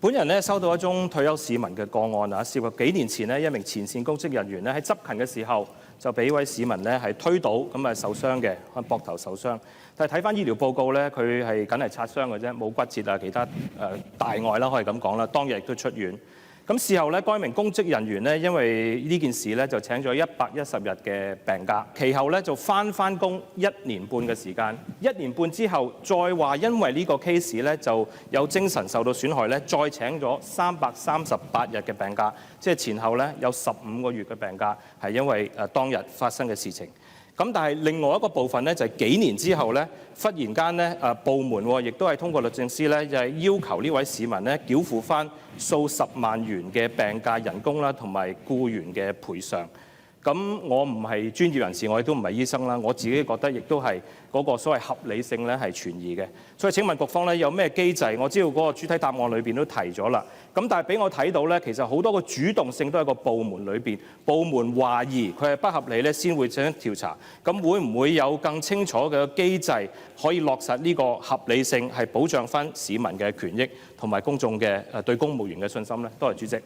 本人咧收到一宗退休市民嘅個案啊，涉及幾年前咧一名前線公職人員咧喺執勤嘅時候就俾位市民咧係推倒咁啊受傷嘅，可能膊頭受傷。但係睇翻醫療報告咧，佢係僅係擦傷嘅啫，冇骨折啊，其他大礙啦，可以咁講啦。當日亦都出院。咁事後咧，該名公職人員咧因為呢件事咧就請咗110日嘅病假，其後咧就翻工1年半嘅時間，1年半之後再話因為呢個 case 咧就有精神受到損害咧，再請咗338日嘅病假，即係前後咧有15個月嘅病假，係因為當日發生嘅事情。咁但係另外一個部分咧，就係幾年之後咧，忽然間咧部門亦都係通過律政司咧，就係要求呢位市民咧繳付翻數十萬元嘅病假人工啦，同埋僱員嘅賠償。咁我唔係專業人士，我亦都唔係醫生啦，我自己覺得亦都係嗰個所謂合理性咧係存疑嘅。所以請問局方咧有咩機制？我知道嗰個主體答案裏邊都提咗啦。咁但係俾我睇到咧，其實好多個主動性都喺個部門裏邊，部門懷疑佢係不合理咧，先會進行調查。咁會唔會有更清楚嘅機制可以落實呢個合理性，係保障翻市民嘅權益同埋公眾嘅對公務員嘅信心咧？多謝主席。